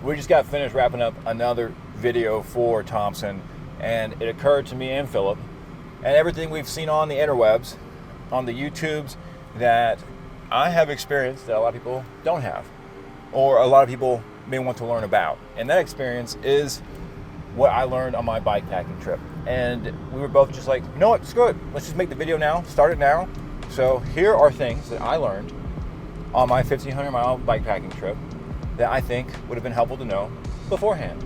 we just got finished wrapping up another video for Thompson, and it occurred to me and Philip, and everything we've seen on the interwebs, on the YouTubes, that I have experience that a lot of people don't have, or a lot of people may want to learn about. And that experience is what I learned on my bikepacking trip. And we were both just like, you know what, screw it. Let's just make the video now, start it now. So here are things that I learned on my 1,500 mile bikepacking trip that I think would have been helpful to know beforehand.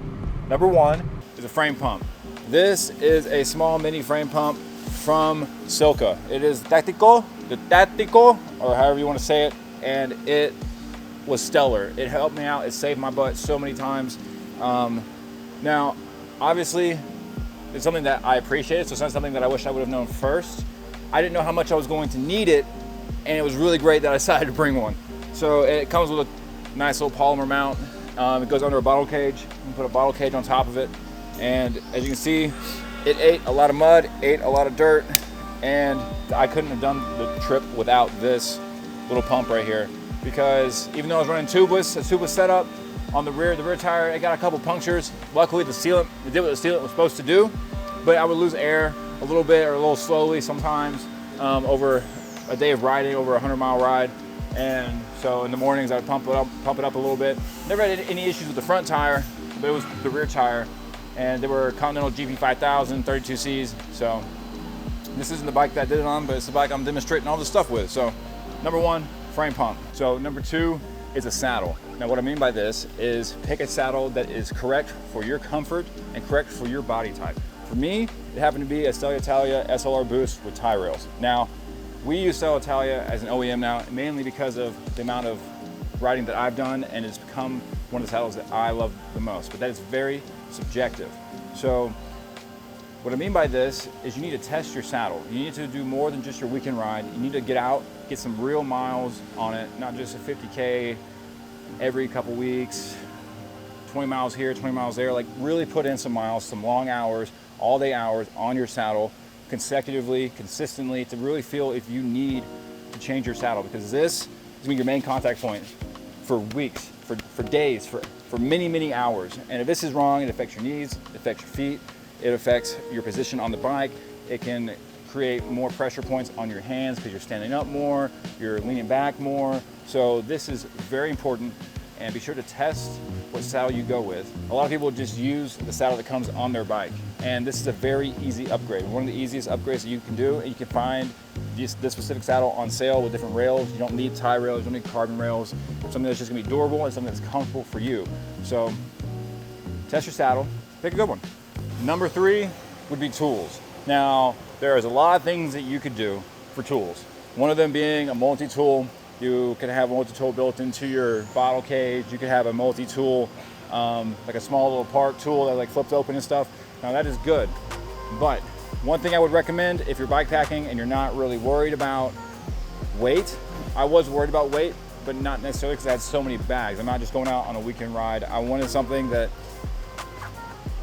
Number one is a frame pump. This is a small mini frame pump from Silka. It is tactical, or however you want to say it, and it was stellar. It helped me out. It saved my butt so many times. Now, obviously, it's something that I appreciate, so it's not something that I wish I would have known first. I didn't know how much I was going to need it, and it was really great that I decided to bring one. So it comes with a nice little polymer mount. It goes under a bottle cage. You can put a bottle cage on top of it, and as you can see, it ate a lot of mud, ate a lot of dirt, and I couldn't have done the trip without this little pump right here, because even though I was running tubeless, a tubeless setup on the rear tire, it got a couple punctures. Luckily, the sealant, it did what the sealant was supposed to do, but I would lose air a little bit or a little slowly sometimes over a day of riding, over a 100-mile ride. And so in the mornings, I would pump it up a little bit. Never had any issues with the front tire, but it was the rear tire. And they were Continental GP 5000 32Cs. So this isn't the bike that I did it on, but it's the bike I'm demonstrating all this stuff with. So number one, frame pump. So number two is a saddle. Now what I mean by this is pick a saddle that is correct for your comfort and correct for your body type. For me, it happened to be a Stella Italia SLR Boost with tie rails. Now, we use Stella Italia as an OEM now, mainly because of the amount of riding that I've done, and it's become one of the saddles that I love the most, but that is very subjective. So what I mean by this is you need to test your saddle. You need to do more than just your weekend ride. You need to get out, get some real miles on it, not just a 50K every couple weeks, 20 miles here, 20 miles there. Like really put in some miles, some long hours, all day hours on your saddle consecutively, consistently, to really feel if you need to change your saddle, because this is gonna be your main contact point for weeks, for days, for many, many hours. And if this is wrong, it affects your knees, it affects your feet, it affects your position on the bike. It can create more pressure points on your hands because you're standing up more, you're leaning back more. So this is very important, and be sure to test what saddle you go with. A lot of people just use the saddle that comes on their bike, and this is a very easy upgrade. One of the easiest upgrades that you can do, and you can find this specific saddle on sale with different rails. You don't need tie rails, you don't need carbon rails. Something that's just gonna be durable and something that's comfortable for you. So test your saddle, pick a good one. Number three would be tools. Now, there is a lot of things that you could do for tools. One of them being a multi-tool. You could have a multi-tool built into your bottle cage. You could have a multi-tool, like a small little park tool that like flips open and stuff. Now that is good, but one thing I would recommend if you're bikepacking and you're not really worried about weight, I was worried about weight, but not necessarily because I had so many bags. I'm not just going out on a weekend ride. I wanted something that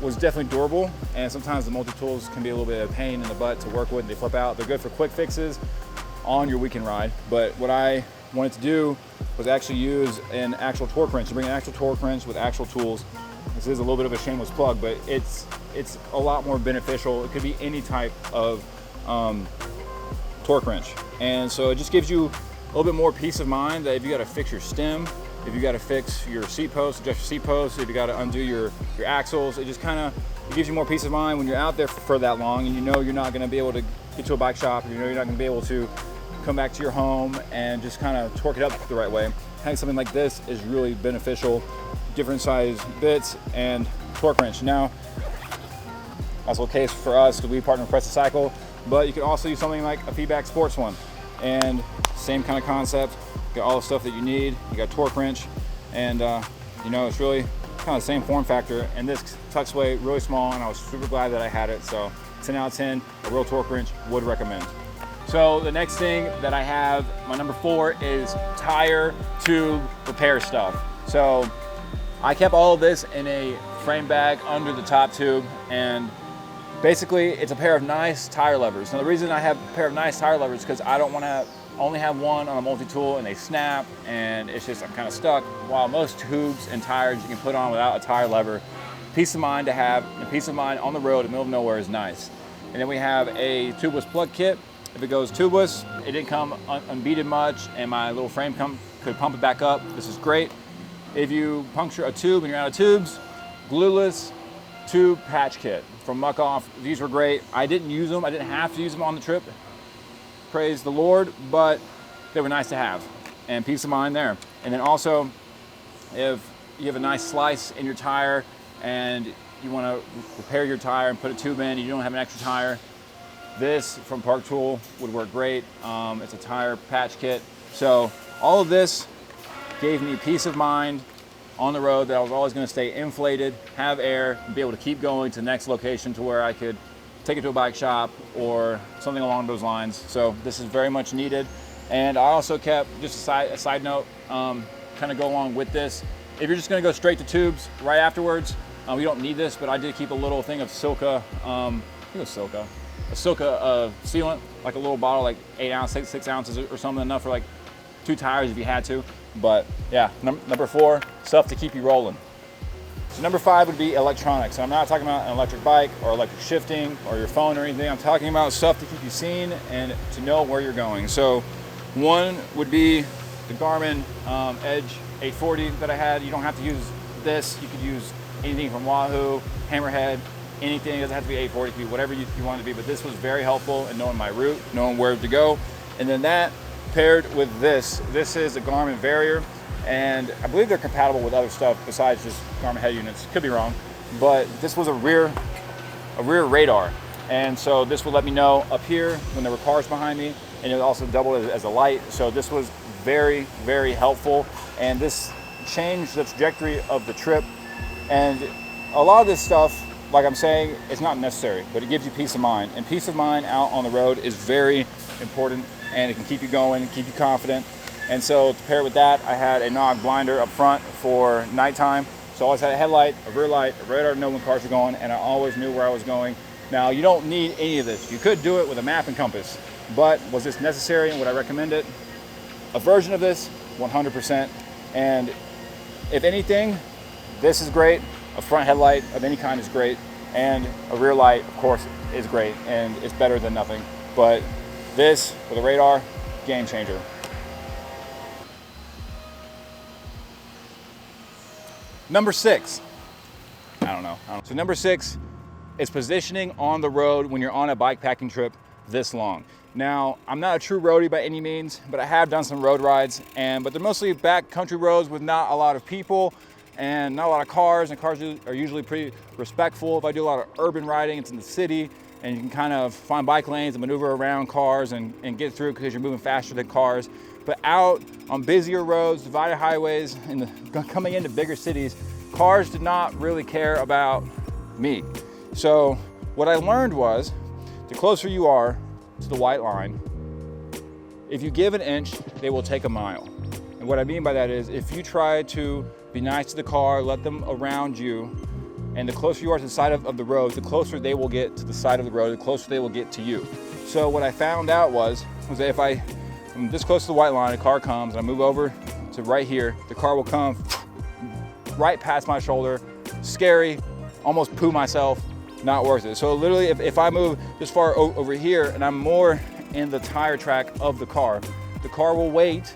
was definitely durable, and sometimes the multi-tools can be a little bit of a pain in the butt to work with. They flip out. They're good for quick fixes on your weekend ride, but what I wanted to do was actually use an actual torque wrench. You bring an actual torque wrench with actual tools. This is a little bit of a shameless plug, but it's a lot more beneficial. It could be any type of torque wrench, and so it just gives you a little bit more peace of mind that if you got to fix your stem, if you got to fix your seat post, adjust your seat post, if you got to undo your axles, it just kind of gives you more peace of mind when you're out there for that long, and you know you're not going to be able to get to a bike shop, or you know you're not going to be able to come back to your home and just kind of torque it up the right way. Having something like this is really beneficial. Different size bits and torque wrench. Now, that's the case for us because we partner with Press the Cycle, but you can also use something like a Feedback Sports one, and same kind of concept. You got all the stuff that you need. You got torque wrench, and you know, it's really kind of the same form factor, and this tucks away really small, and I was super glad that I had it. So 10 out of 10, a real torque wrench, would recommend. So the next thing that I have, my number 4, is tire tube repair stuff. So I kept all of this in a frame bag under the top tube, and basically it's a pair of nice tire levers. Now the reason I have a pair of nice tire levers is because I don't want to only have one on a multi-tool and they snap, and it's just, I'm kind of stuck. While most tubes and tires you can put on without a tire lever. Peace of mind to have, and peace of mind on the road in the middle of nowhere is nice. And then we have a tubeless plug kit. If it goes tubeless, it didn't come unbeaded much, and my little frame could pump it back up. This is great. If you puncture a tube and you're out of tubes, glueless tube patch kit from Muck Off. These were great. I didn't use them. I didn't have to use them on the trip. Praise the Lord, but they were nice to have, and peace of mind there. And then also, if you have a nice slice in your tire and you want to repair your tire and put a tube in, and you don't have an extra tire, this from Park Tool would work great. It's a tire patch kit. So all of this gave me peace of mind on the road that I was always going to stay inflated, have air, and be able to keep going to the next location to where I could take it to a bike shop or something along those lines. So this is very much needed. And I also kept, just a side note, kind of go along with this. If you're just going to go straight to tubes right afterwards, we don't need this, but I did keep a little thing of Silca, I think it was Silca, a Silca sealant, like a little bottle, like 8 ounces, 6 ounces or something, enough for like 2 tires if you had to. But yeah, number 4, stuff to keep you rolling. So number 5 would be electronics. And I'm not talking about an electric bike or electric shifting or your phone or anything. I'm talking about stuff to keep you seen and to know where you're going. So one would be the Garmin Edge 840 that I had. You don't have to use this. You could use anything from Wahoo, Hammerhead, anything. It doesn't have to be 840, it could be whatever you want it to be. But this was very helpful in knowing my route, knowing where to go. And then that paired with this. This is a Garmin Varier, and I believe they're compatible with other stuff besides just Garmin head units. Could be wrong, but this was a rear radar, and so this would let me know up here when there were cars behind me, and it also doubled as a light. So this was very, very helpful, and this changed the trajectory of the trip. And a lot of this stuff, like I'm saying, it's not necessary, but it gives you peace of mind, and peace of mind out on the road is very important, and it can keep you going and keep you confident. And so to pair with that, I had a nog blinder up front for nighttime. So I always had a headlight, a rear light, a radar to know when cars were going, and I always knew where I was going. Now, you don't need any of this. You could do it with a map and compass, but was this necessary and would I recommend it? A version of this, 100%. And if anything, this is great. A front headlight of any kind is great, and a rear light, of course, is great, and it's better than nothing. But this with a radar, game changer. Number 6, I don't know. So number 6 is positioning on the road when you're on a bike packing trip this long. Now, I'm not a true roadie by any means, but I have done some road rides, but they're mostly back country roads with not a lot of people and not a lot of cars, and cars are usually pretty respectful. If I do a lot of urban riding, it's in the city, and you can kind of find bike lanes and maneuver around cars and get through because you're moving faster than cars. But out on busier roads, divided highways, coming into bigger cities, cars did not really care about me. So what I learned was, the closer you are to the white line, if you give an inch, they will take a mile. And what I mean by that is, if you try to be nice to the car, let them around you, and the closer you are to the side of the road, the closer they will get to the side of the road, the closer they will get to you. So what I found out was that if I'm this close to the white line, a car comes, and I move over to right here, the car will come right past my shoulder. Scary, almost poo myself, not worth it. So literally, if I move this far over here and I'm more in the tire track of the car will wait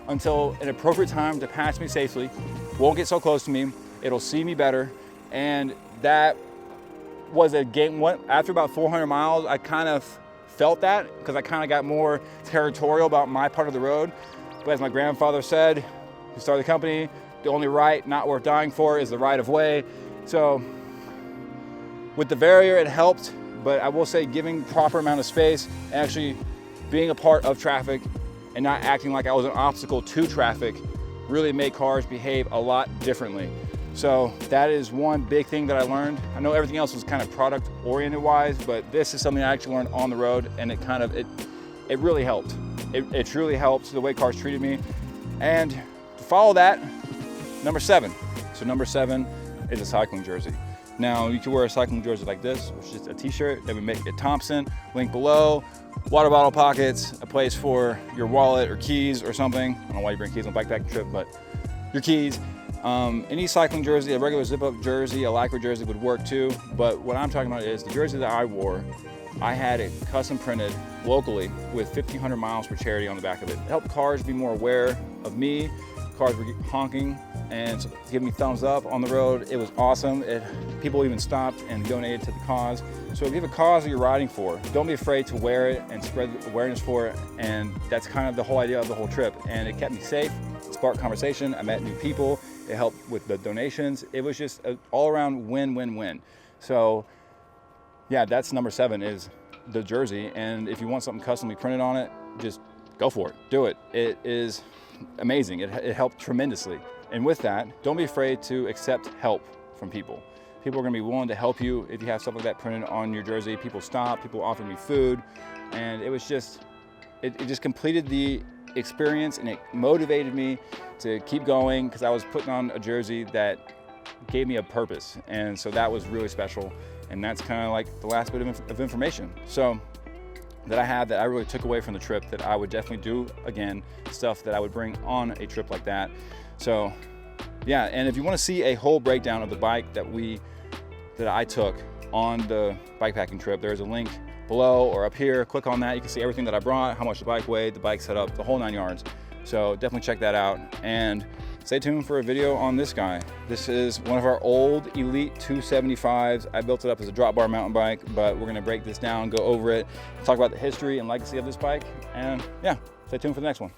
until an appropriate time to pass me safely, won't get so close to me, it'll see me better. And that was a game. After about 400 miles, I kind of felt that, because I kind of got more territorial about my part of the road. But as my grandfather said, who started the company, the only right not worth dying for is the right of way. So with the Varier, it helped, but I will say giving proper amount of space and actually being a part of traffic and not acting like I was an obstacle to traffic really made cars behave a lot differently. So that is one big thing that I learned. I know everything else was kind of product oriented wise, but this is something I actually learned on the road, and it really helped. It truly helped the way cars treated me. And to follow that, number 7. So number 7 is a cycling jersey. Now you can wear a cycling jersey like this, which is just a t-shirt that we make at Thompson, link below. Water bottle pockets, a place for your wallet or keys or something. I don't know why you bring keys on a bikepacking trip, but your keys. Any cycling jersey, a regular zip-up jersey, a lycra jersey would work too. But what I'm talking about is the jersey that I wore, I had it custom printed locally with 1,500 miles for charity on the back of it. It helped cars be more aware of me. Cars were honking and giving me thumbs up on the road. It was awesome. People even stopped and donated to the cause. So if you have a cause that you're riding for, don't be afraid to wear it and spread awareness for it. And that's kind of the whole idea of the whole trip. And it kept me safe, it sparked conversation, I met new people, it helped with the donations. It was just an all-around win-win-win. So yeah, that's number 7 is the jersey. And if you want something customly printed on it, just go for it, do it. It is amazing. It helped tremendously. And with that, don't be afraid to accept help from people. People are going to be willing to help you if you have stuff like that printed on your jersey. People stopped, people offered me food, and it was just, it just completed the experience, and it motivated me to keep going because I was putting on a jersey that gave me a purpose. And so that was really special. And that's kind of like the last bit of information. So that I had that I really took away from the trip that I would definitely do again, stuff that I would bring on a trip like that. So yeah, and if you want to see a whole breakdown of the bike that I took on the bikepacking trip, there's a link below or up here. Click on that, you can see everything that I brought, how much the bike weighed, the bike setup, the whole 9 yards. So definitely check that out, and stay tuned for a video on this guy. This is one of our old Elite 275s. I built it up as a drop bar mountain bike, but we're gonna break this down, go over it, talk about the history and legacy of this bike, and yeah, stay tuned for the next one.